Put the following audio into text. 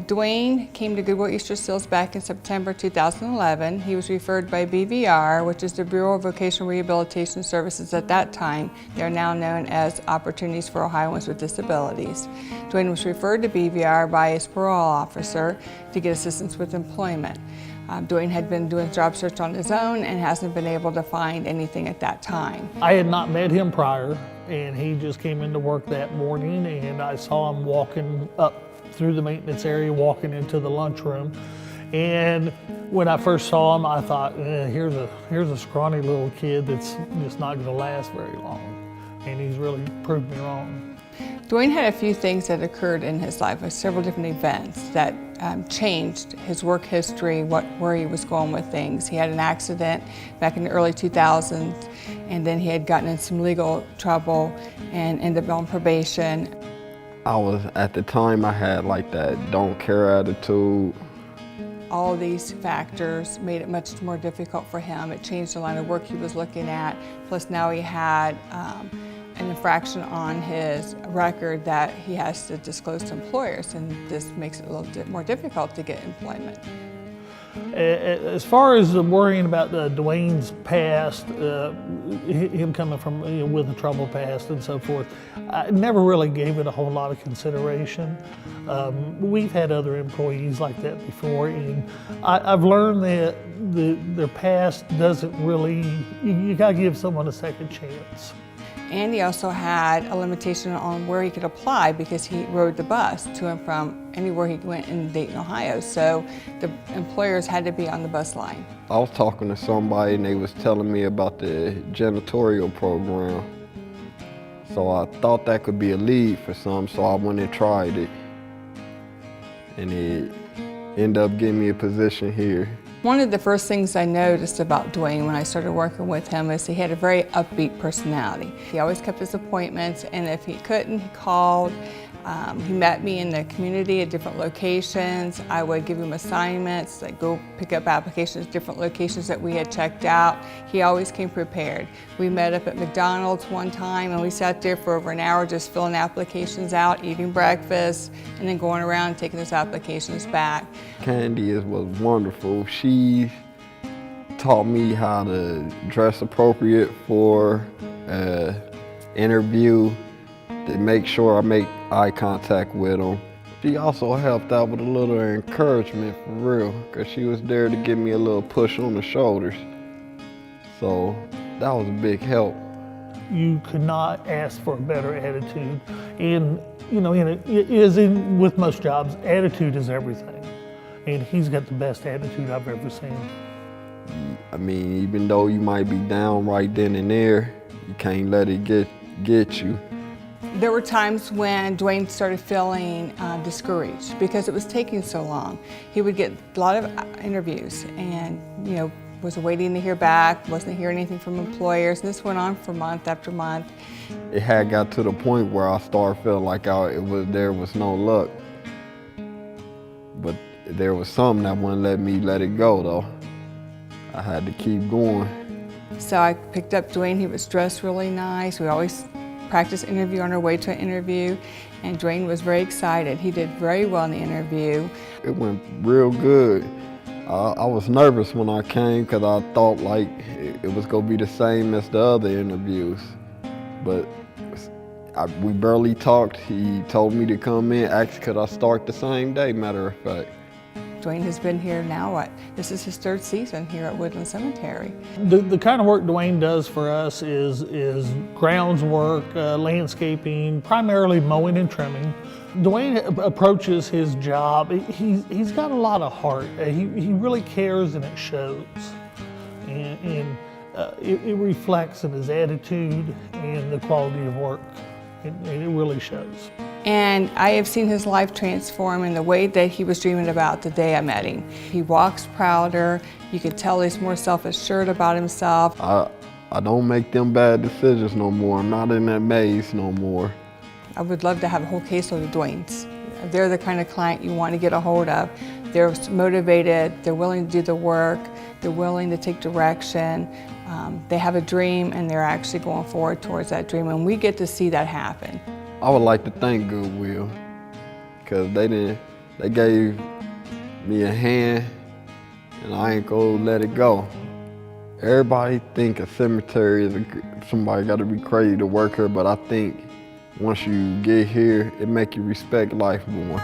Dwayne came to Goodwill Easter Seals back in September 2011. He was referred by BVR, which is the Bureau of Vocational Rehabilitation Services at that time. They're now known as Opportunities for Ohioans with Disabilities. Dwayne was referred to BVR by his parole officer to get assistance with employment. Dwayne had been doing a job search on his own and hasn't been able to find anything at that time. I had not met him prior, and he just came into work that morning, and I saw him walking up through the maintenance area, walking into the lunchroom. And when I first saw him, I thought, here's a scrawny little kid that's just not going to last very long. And he's really proved me wrong. Dwayne had a few things that occurred in his life, several different events that changed his work history, where he was going with things. He had an accident back in the early 2000s, and then he had gotten in some legal trouble and ended up on probation. At the time, I had like that don't care attitude. All these factors made it much more difficult for him. It changed the line of work he was looking at. Plus now he had an infraction on his record that he has to disclose to employers, and this makes it a little bit more difficult to get employment. As far as worrying about Dwayne's past, him coming from with a troubled past and so forth, I never really gave it a whole lot of consideration. We've had other employees like that before, and I've learned that their past doesn't really, you gotta give someone a second chance. And he also had a limitation on where he could apply because he rode the bus to and from anywhere he went in Dayton, Ohio. So the employers had to be on the bus line. I was talking to somebody and they was telling me about the janitorial program. So I thought that could be a lead for some, so I went and tried it. And it ended up getting me a position here. One of the first things I noticed about Dwayne when I started working with him is he had a very upbeat personality. He always kept his appointments, and if he couldn't, he called. He met me in the community at different locations. I would give him assignments, like go pick up applications at different locations that we had checked out. He always came prepared. We met up at McDonald's one time and we sat there for over an hour just filling applications out, eating breakfast, and then going around and taking those applications back. Candy was wonderful. She taught me how to dress appropriate for an interview, to make sure I make eye contact with them. She also helped out with a little encouragement for real, because she was there to give me a little push on the shoulders. So that was a big help. You could not ask for a better attitude. And you know, with most jobs, attitude is everything. And he's got the best attitude I've ever seen. I mean, even though you might be down right then and there, you can't let it get you. There were times when Dwayne started feeling discouraged because it was taking so long. He would get a lot of interviews and, was waiting to hear back, wasn't hearing anything from employers, and this went on for month after month. It had got to the point where I started feeling like there was no luck. But there was something that wouldn't let me let it go though. I had to keep going. So I picked up Dwayne. He was dressed really nice. We always practice interview on our way to an interview, and Dwayne was very excited. He did very well in the interview. It went real good. I was nervous when I came because I thought like it was gonna be the same as the other interviews, but we barely talked. He told me to come in, asked could I start the same day, matter of fact. Dwayne has been here now, this is his third season here at Woodland Cemetery. The kind of work Dwayne does for us is grounds work, landscaping, primarily mowing and trimming. Dwayne approaches his job, he's got a lot of heart. He really cares, and it shows. And it reflects in his attitude and the quality of work, and it really shows. And I have seen his life transform in the way that he was dreaming about the day I met him. He walks prouder. You could tell he's more self-assured about himself. I don't make them bad decisions no more. I'm not in that maze no more. I would love to have a whole caseload of Dwaynes. They're the kind of client you want to get a hold of. They're motivated, they're willing to do the work, they're willing to take direction. They have a dream and they're actually going forward towards that dream, and we get to see that happen. I would like to thank Goodwill because they didn't They gave me a hand, and I ain't gonna let it go. Everybody think a cemetery is somebody gotta be crazy to work here, but I think once you get here, it make you respect life more.